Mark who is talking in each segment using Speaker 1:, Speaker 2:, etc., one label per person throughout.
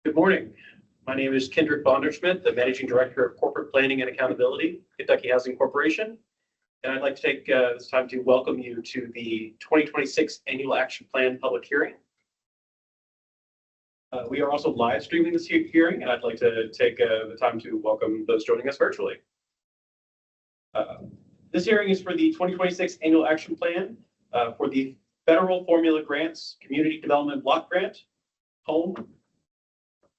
Speaker 1: Good morning. My name is Kendrick Bonderschmidt, the Managing Director of Corporate Planning and Accountability, Kentucky Housing Corporation. And I'd like to take this time to welcome you to the 2026 Annual Action Plan public hearing. We are also live streaming this hearing, and I'd like to take the time to welcome those joining us virtually. This hearing is for the 2026 Annual Action Plan for the Federal Formula Grants Community Development Block Grant, Home,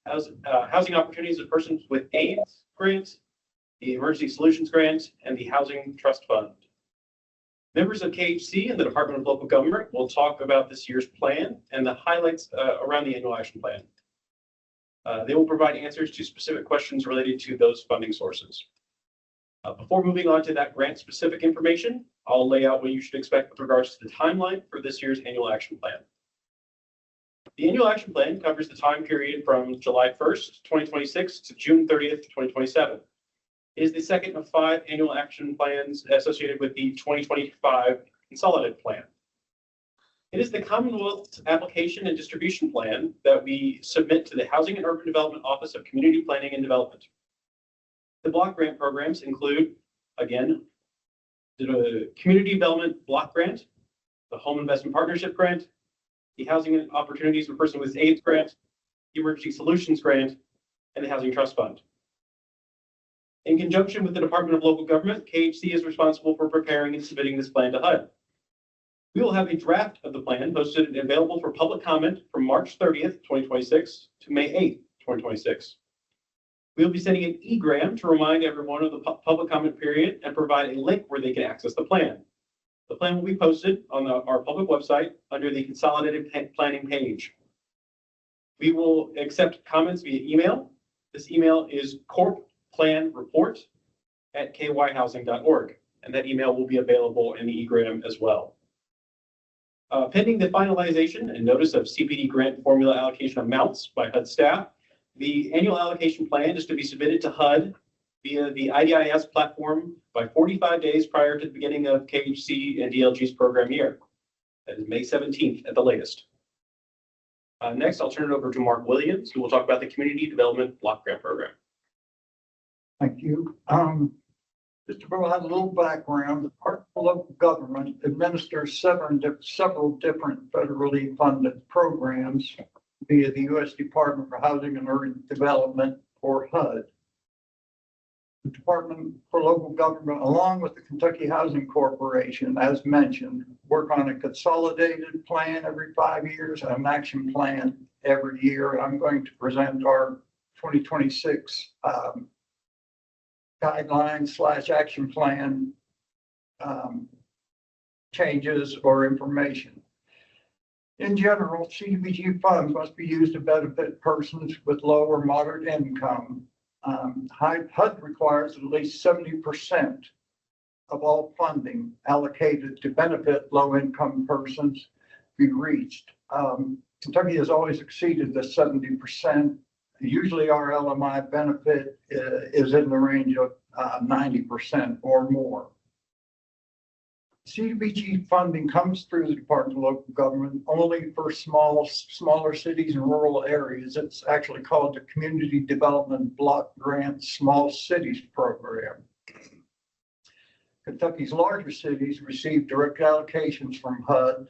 Speaker 1: Housing Opportunities of Persons with AIDS Grant, the Emergency Solutions Grant, and the Housing Trust Fund. Members of KHC and the Department of Local Government will talk about this year's plan and the highlights around the Annual Action Plan. They will provide answers to specific questions related to those funding sources. Before moving on to that grant-specific information, I'll lay out what you should expect with regards to the timeline for this year's Annual Action Plan. The Annual Action Plan covers the time period from July 1st, 2026 to June 30th, 2027. It is the second of 5 annual action plans associated with the 2025 Consolidated Plan. It is the Commonwealth Application and Distribution Plan that we submit to the Housing and Urban Development Office of Community Planning and Development. The block grant programs include, again, the Community Development Block Grant, the Home Investment Partnership Grant, the Housing and Opportunities for Persons with AIDS Grant, the Emergency Solutions Grant, and the Housing Trust Fund. In conjunction with the Department of Local Government, KHC is responsible for preparing and submitting this plan to HUD. We will have a draft of the plan posted and available for public comment from March 30th, 2026 to May 8th, 2026. We will be sending an e-gram to remind everyone of the public comment period and provide a link where they can access the plan. The plan will be posted on our public website under the Consolidated Planning page. We will accept comments via email. This email is corpplanreport@kyhousing.org, and that email will be available in the e-gram as well. Pending the finalization and notice of CPD grant formula allocation amounts by HUD staff, the annual allocation plan is to be submitted to HUD via the IDIS platform by 45 days prior to the beginning of KHC and DLG's program year. That is May 17th at the latest. Next, I'll turn it over to Mark Williams, who will talk about the Community Development Block Grant Program.
Speaker 2: Thank you. Just to provide a little background, the Department of Local Government administers several different federally funded programs via the U.S. Department for Housing and Urban Development, or HUD. The Department for Local Government, along with the Kentucky Housing Corporation, as mentioned, work on a consolidated plan every 5 years and an action plan every year. I'm going to present our 2026 guidelines/action plan changes or information. In general, CDBG funds must be used to benefit persons with low or moderate income. HUD requires at least 70% of all funding allocated to benefit low-income persons be reached. Kentucky has always exceeded the 70%. Usually our LMI benefit is in the range of 90% or more. CDBG funding comes through the Department of Local Government only for smaller cities and rural areas. It's actually called the Community Development Block Grant Small Cities Program. Kentucky's larger cities receive direct allocations from HUD.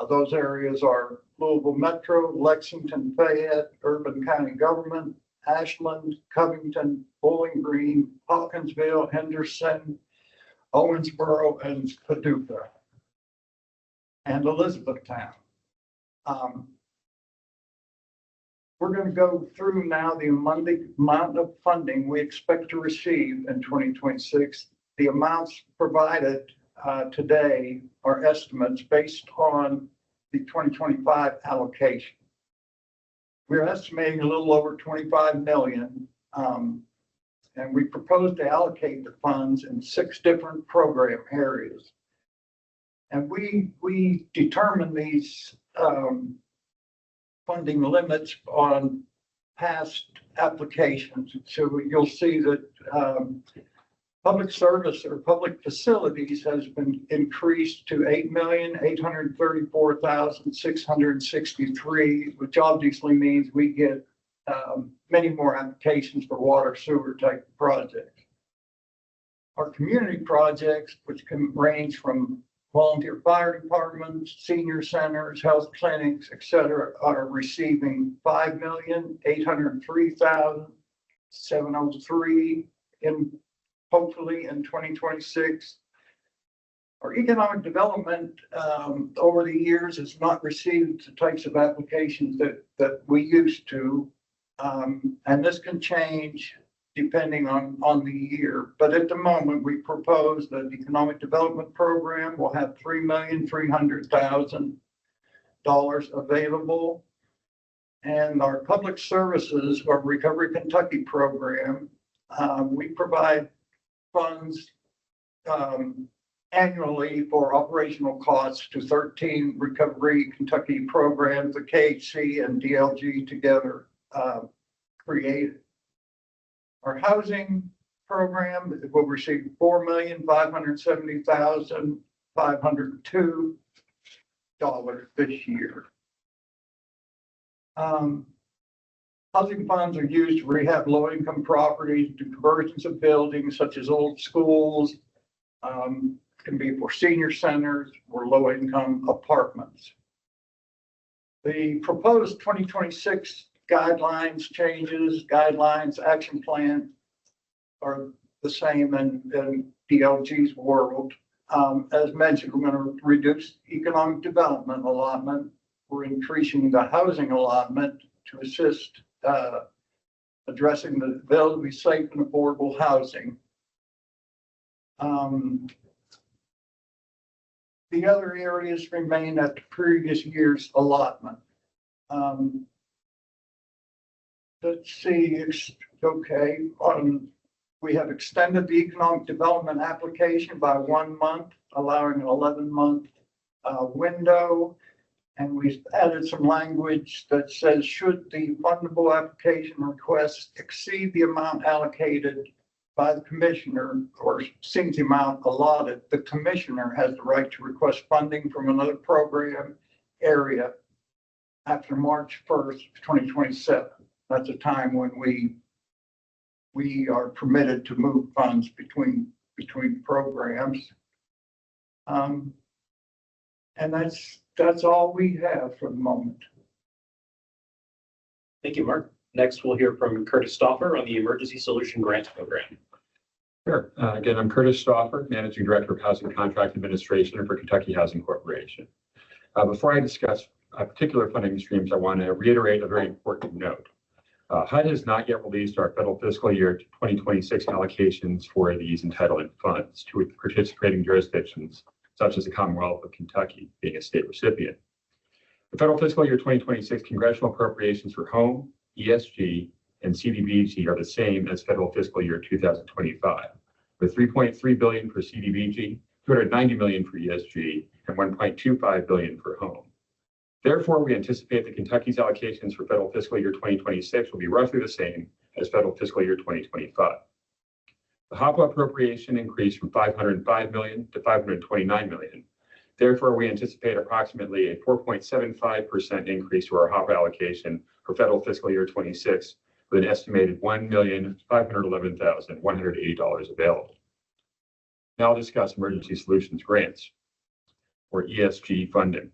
Speaker 2: Those areas are Louisville Metro, Lexington, Fayette, Urban County Government, Ashland, Covington, Bowling Green, Hawkinsville, Henderson, Owensboro, and Paducah, and Elizabethtown. We're going to go through now the amount of funding we expect to receive in 2026. The amounts provided today are estimates based on the 2025 allocation. We're estimating a little over 25 million. And we propose to allocate the funds in 6 different program areas. And we determine these funding limits on past applications. So you'll see that public service or public facilities has been increased to 8,834,663, which obviously means we get many more applications for water sewer type projects. Our community projects, which can range from volunteer fire departments, senior centers, health clinics, et cetera, are receiving $5,803,703 hopefully in 2026. Our economic development over the years has not received the types of applications that we used to. And this can change depending on the year. But at the moment, we propose that the economic development program will have $3,300,000 available. And our public services or Recovery Kentucky program, we provide funds annually for operational costs to 13 Recovery Kentucky programs, the KHC and DLG together created. Our housing program will receive $4,570,502 this year. Housing funds are used to rehab low-income properties, do conversions of buildings such as old schools, can be for senior centers or low-income apartments. The proposed 2026 guidelines, action plan are the same in DLG's world. As mentioned, we're going to reduce economic development allotment. We're increasing the housing allotment to assist addressing the ability to be safe and affordable housing. The other areas remain at the previous year's allotment. Let's see, okay. We have extended the economic development application by 1 month, allowing an 11-month window. And we've added some language that says, should the fundable application request exceed the amount allocated by the commissioner or exceeds the amount allotted, the commissioner has the right to request funding from another program area after March 1st, 2027. That's a time when we are permitted to move funds between programs. And that's all we have for the moment.
Speaker 1: Thank you, Mark. Next, we'll hear from Curtis Stauffer on the Emergency Solution Grant Program.
Speaker 3: Sure. Again, I'm Curtis Stauffer, Managing Director of Housing Contract Administration for Kentucky Housing Corporation. Before I discuss particular funding streams, I want to reiterate a very important note. HUD has not yet released our federal fiscal year 2026 allocations for these entitlement funds to participating jurisdictions, such as the Commonwealth of Kentucky being a state recipient. The federal fiscal year 2026 congressional appropriations for home, ESG, and CDBG are the same as federal fiscal year 2025, with $3.3 billion for CDBG, $290 million for ESG, and $1.25 billion for home. Therefore, we anticipate that Kentucky's allocations for federal fiscal year 2026 will be roughly the same as federal fiscal year 2025. The HOPWA appropriation increased from $505 million to $529 million. Therefore, we anticipate approximately a 4.75% increase to our HOPWA allocation for federal fiscal year 26, with an estimated $1,511,180 available. Now I'll discuss Emergency Solutions Grants, or ESG funding.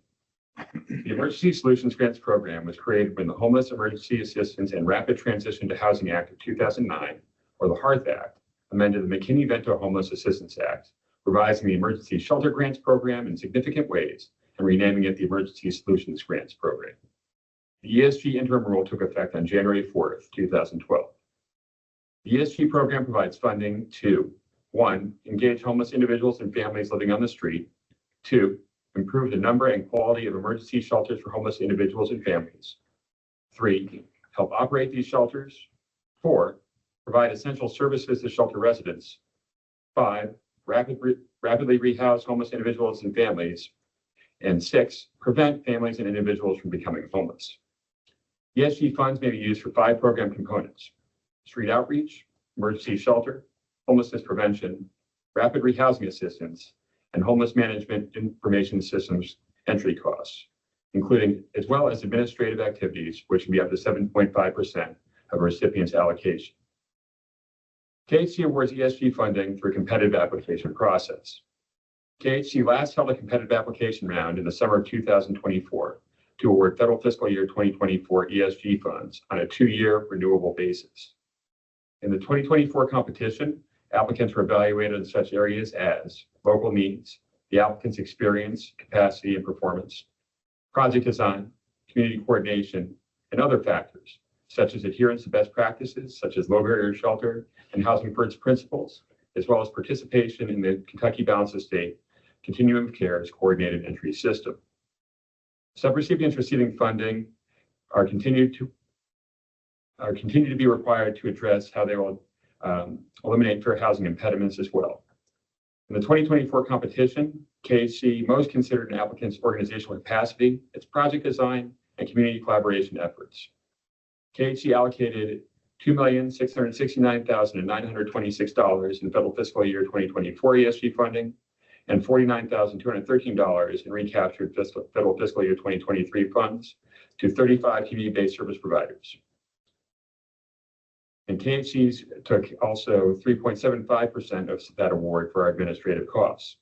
Speaker 3: The Emergency Solutions Grants Program was created when the Homeless Emergency Assistance and Rapid Transition to Housing Act of 2009, or the HARTH Act, amended the McKinney-Vento Homeless Assistance Act, revising the Emergency Shelter Grants Program in significant ways and renaming it the Emergency Solutions Grants Program. The ESG interim rule took effect on January 4th, 2012. The ESG program provides funding to 1. Engage homeless individuals and families living on the street. 2. Improve the number and quality of emergency shelters for homeless individuals and families. 3. Help operate these shelters. 4. Provide essential services to shelter residents. 5. Rapidly rehouse homeless individuals and families. And 6. Prevent families and individuals from becoming homeless. ESG funds may be used for 5 program components: street outreach, emergency shelter, homelessness prevention, rapid rehousing assistance, and homeless management information systems entry costs, including as well as administrative activities, which can be up to 7.5% of a recipient's allocation. KHC awards ESG funding through a competitive application process. KHC last held a competitive application round in the summer of 2024 to award federal fiscal year 2024 ESG funds on a 2-year renewable basis. In the 2024 competition, applicants were evaluated in such areas as local needs, the applicant's experience, capacity, and performance, project design, community coordination, and other factors, such as adherence to best practices, such as low barrier shelter and housing first principles, as well as participation in the Kentucky Balance of State Continuum of Care's coordinated entry system. Subrecipients receiving funding are continued to be required to address how they will eliminate fair housing impediments as well. In the 2024 competition, KHC most considered an applicant's organizational capacity, its project design, and community collaboration efforts. KHC allocated $2,669,926 in federal fiscal year 2024 ESG funding and $49,213 in recaptured federal fiscal year 2023 funds to 35 community-based service providers. And KHC's took also 3.75% of that award for our administrative costs.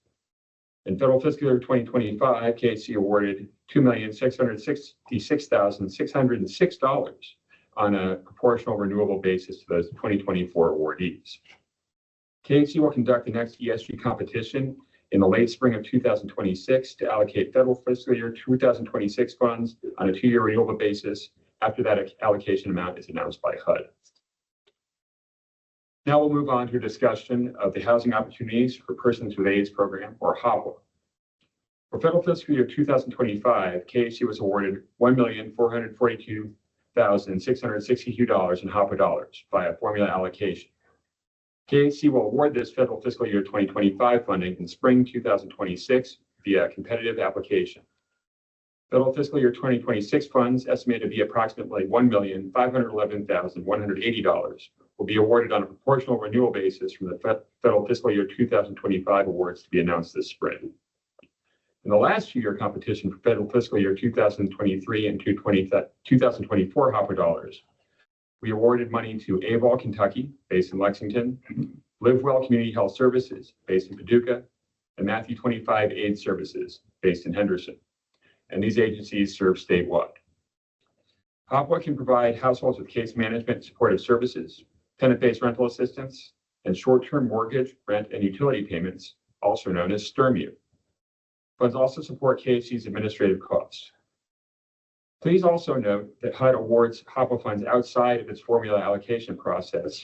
Speaker 3: In federal fiscal year 2025, KHC awarded $2,666,606 on a proportional renewable basis to those 2024 awardees. KHC will conduct the next ESG competition in the late spring of 2026 to allocate federal fiscal year 2026 funds on a 2-year renewable basis after that allocation amount is announced by HUD. Now we'll move on to a discussion of the Housing Opportunities for Persons with AIDS program, or HOPWA. For federal fiscal year 2025, KHC was awarded $1,442,662 in HOPWA dollars via formula allocation. KHC will award this federal fiscal year 2025 funding in spring 2026 via competitive application. Federal fiscal year 2026 funds, estimated to be approximately $1,511,180, will be awarded on a proportional renewal basis from the federal fiscal year 2025 awards to be announced this spring. In the last 2-year competition for federal fiscal year 2023 and 2024 HOPWA dollars, we awarded money to AVAL Kentucky, based in Lexington, LiveWell Community Health Services, based in Paducah, and Matthew 25 AIDS Services, based in Henderson. And these agencies serve statewide. HOPWA can provide households with case management and supportive services, tenant-based rental assistance, and short-term mortgage, rent, and utility payments, also known as STRMU. Funds also support KHC's administrative costs. Please also note that HUD awards HOPWA funds outside of its formula allocation process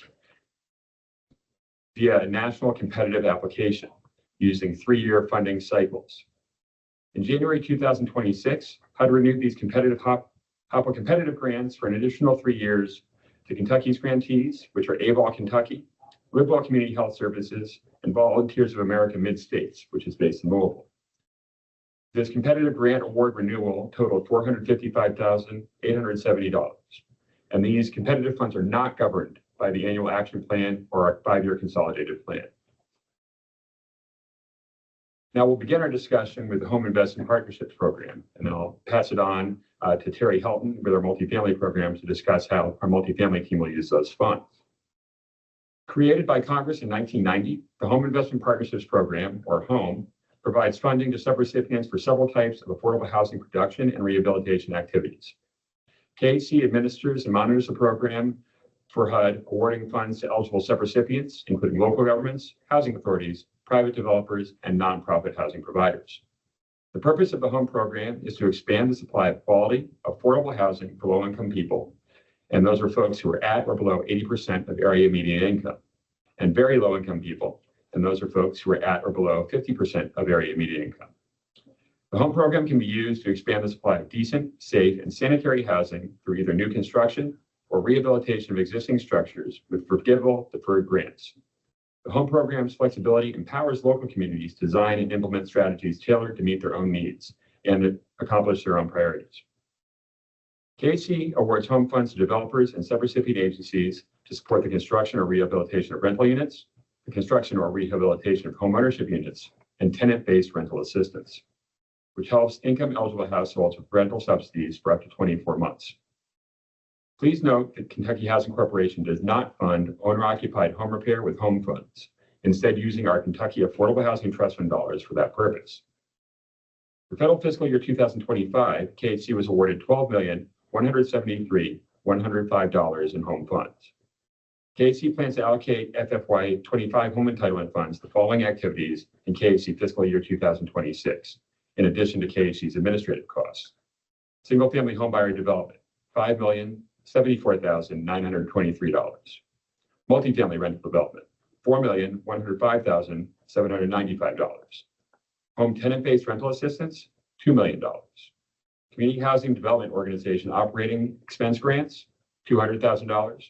Speaker 3: via a national competitive application using 3-year funding cycles. In January 2026, HUD renewed these competitive HOPWA competitive grants for an additional 3 years to Kentucky's grantees, which are AVAL Kentucky, LiveWell Community Health Services, and Volunteers of America Mid-States, which is based in Louisville. This competitive grant award renewal totaled $455,870, and these competitive funds are not governed by the annual action plan or our 5-year consolidated plan. Now we'll begin our discussion with the Home Investment Partnerships Program, and then I'll pass it on to Terry Helton with our multifamily program to discuss how our multifamily team will use those funds. Created by Congress in 1990, the Home Investment Partnerships Program, or HOME, provides funding to subrecipients for several types of affordable housing production and rehabilitation activities. KHC administers and monitors the program for HUD, awarding funds to eligible subrecipients, including local governments, housing authorities, private developers, and nonprofit housing providers. The purpose of the HOME program is to expand the supply of quality, affordable housing for low-income people, and those are folks who are at or below 80% of area median income, and very low-income people, and those are folks who are at or below 50% of area median income. The HOME program can be used to expand the supply of decent, safe, and sanitary housing through either new construction or rehabilitation of existing structures with forgivable deferred grants. The HOME program's flexibility empowers local communities to design and implement strategies tailored to meet their own needs and accomplish their own priorities. KHC awards HOME funds to developers and subrecipient agencies to support the construction or rehabilitation of rental units, the construction or rehabilitation of homeownership units, and tenant-based rental assistance, which helps income-eligible households with rental subsidies for up to 24 months. Please note that Kentucky Housing Corporation does not fund owner-occupied home repair with home funds, instead using our Kentucky Affordable Housing Trust Fund dollars for that purpose. For federal fiscal year 2025, KHC was awarded $12,173,105 in home funds. KHC plans to allocate FFY 25 home entitlement funds to the following activities in KHC fiscal year 2026, in addition to KHC's administrative costs. Single-family homebuyer development, $5,074,923. Multifamily rental development, $4,105,795. Home tenant-based rental assistance, $2 million. Community Housing Development Organization operating expense grants, $200,000.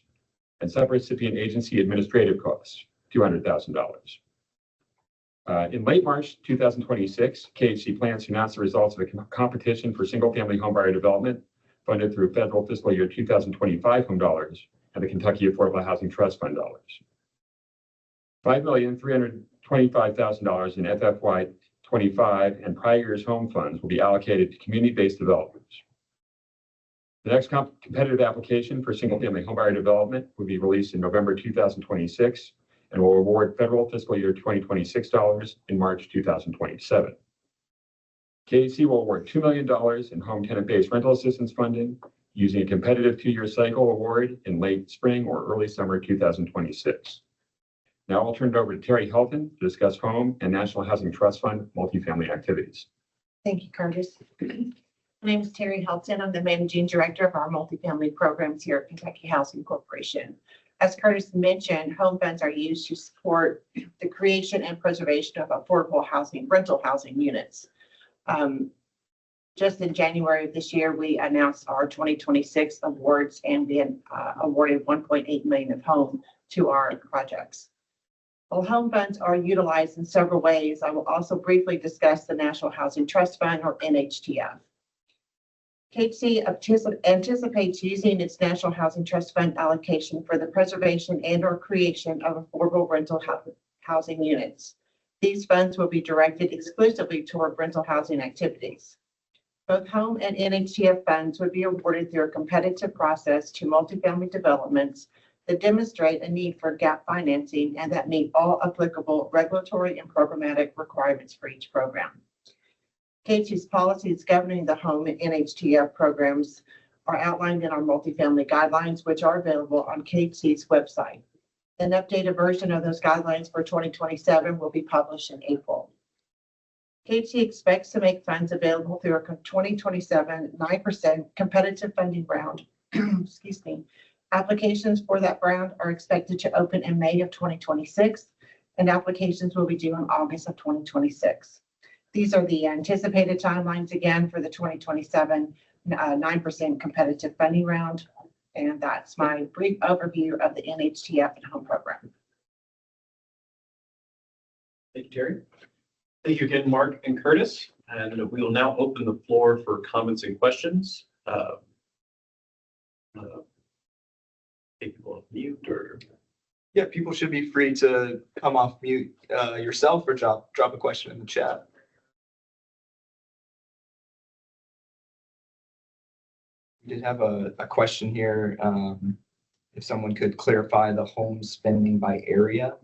Speaker 3: And subrecipient agency administrative costs, $200,000. In late March 2026, KHC plans to announce the results of a competition for single-family homebuyer development funded through federal fiscal year 2025 home dollars and the Kentucky Affordable Housing Trust Fund dollars. $5,325,000 in FFY 25 and prior year's home funds will be allocated to community-based developers. The next competitive application for single-family homebuyer development will be released in November 2026 and will award federal fiscal year 2026 dollars in March 2027. KHC will award $2 million in home tenant-based rental assistance funding using a competitive 2-year cycle award in late spring or early summer 2026. Now I'll turn it over to Terry Helton to discuss home and National Housing Trust Fund multifamily activities.
Speaker 4: Thank you, Curtis. My name is Terry Helton. I'm the Managing Director of our multifamily programs here at Kentucky Housing Corporation. As Curtis mentioned, home funds are used to support the creation and preservation of affordable housing, rental housing units. Just in January of this year, we announced our 2026 awards and then awarded $1.8 million of home to our projects. While home funds are utilized in several ways, I will also briefly discuss the National Housing Trust Fund, or NHTF. KHC anticipates using its National Housing Trust Fund allocation for the preservation and or creation of affordable rental housing units. These funds will be directed exclusively toward rental housing activities. Both home and NHTF funds would be awarded through a competitive process to multifamily developments that demonstrate a need for gap financing and that meet all applicable regulatory and programmatic requirements for each program. KHC's policies governing the home and NHTF programs are outlined in our multifamily guidelines, which are available on KHC's website. An updated version of those guidelines for 2027 will be published in April. KHC expects to make funds available through a 2027 9% competitive funding round. Excuse me. Applications for that round are expected to open in May of 2026, and applications will be due in August of 2026. These are the anticipated timelines again for the 2027 9% competitive funding round. And that's my brief overview of the NHTF and home program.
Speaker 1: Thank you, Terry. Thank you again, Mark and Curtis. And we will now open the floor for comments and questions. Take people off mute or.
Speaker 5: Yeah, people should be free to come off mute yourself or drop a question in the chat. We did have a question here. If someone could clarify the home spending by area.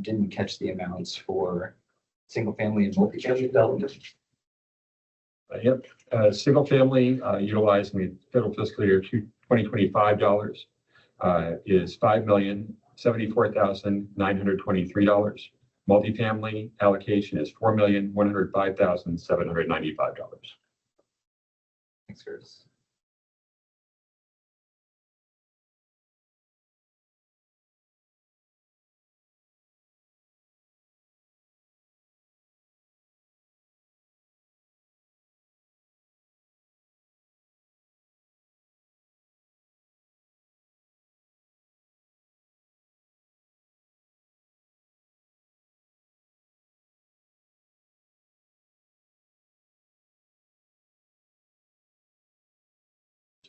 Speaker 5: Didn't catch the amounts for single family and multifamily development.
Speaker 3: Yep, single family utilizing the federal fiscal year 2025 dollars is $5,074,923. Multifamily allocation is $4,105,795.
Speaker 5: Thanks, Curtis.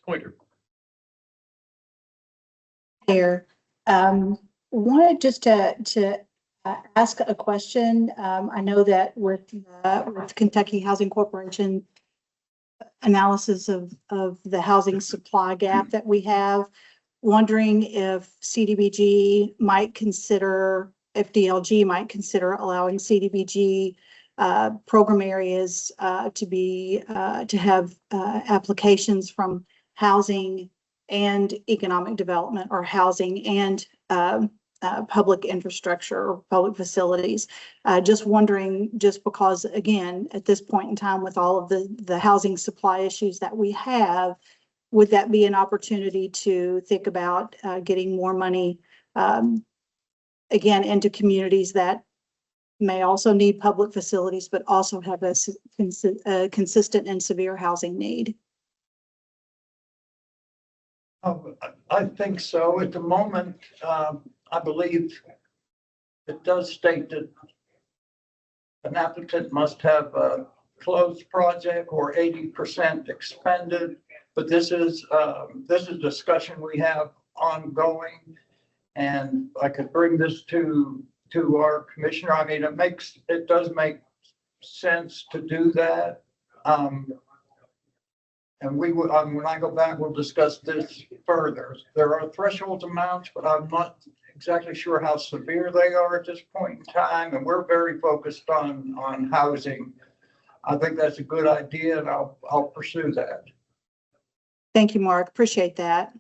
Speaker 1: Pointer.
Speaker 6: Here, wanted just to ask a question. I know that with Kentucky Housing Corporation, analysis of the housing supply gap that we have. Wondering if CDBG might consider, if DLG might consider allowing CDBG program areas to have applications from housing and economic development, or housing and public infrastructure or public facilities. Just wondering, just because, again, at this point in time, with all of the housing supply issues that we have, would that be an opportunity to think about getting more money, again, into communities that may also need public facilities, but also have a consistent and severe housing need?
Speaker 2: I think so. At the moment, I believe it does state that an applicant must have a closed project or 80% expended, but this is discussion we have ongoing. And I could bring this to our commissioner. I mean, it does make sense to do that. And we will, when I go back, we'll discuss this further. There are threshold amounts, but I'm not exactly sure how severe they are at this point in time. And we're very focused on housing. I think that's a good idea, and I'll pursue that.
Speaker 6: Thank you, Mark. Appreciate that.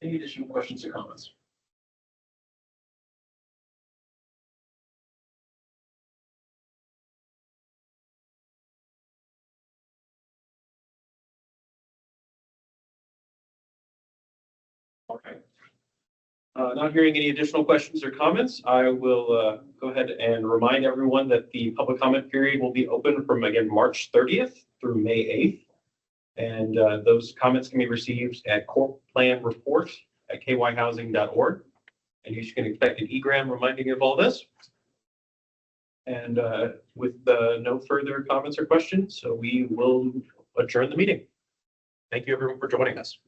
Speaker 1: Any additional questions or comments? Okay. Not hearing any additional questions or comments, I will go ahead and remind everyone that the public comment period will be open from, again, March 30th through May 8th. And those comments can be received at corpplanreport@kyhousing.org. And you can expect an e-gram reminding you of all this. And with no further comments or questions, so we will adjourn the meeting. Thank you, everyone, for joining us.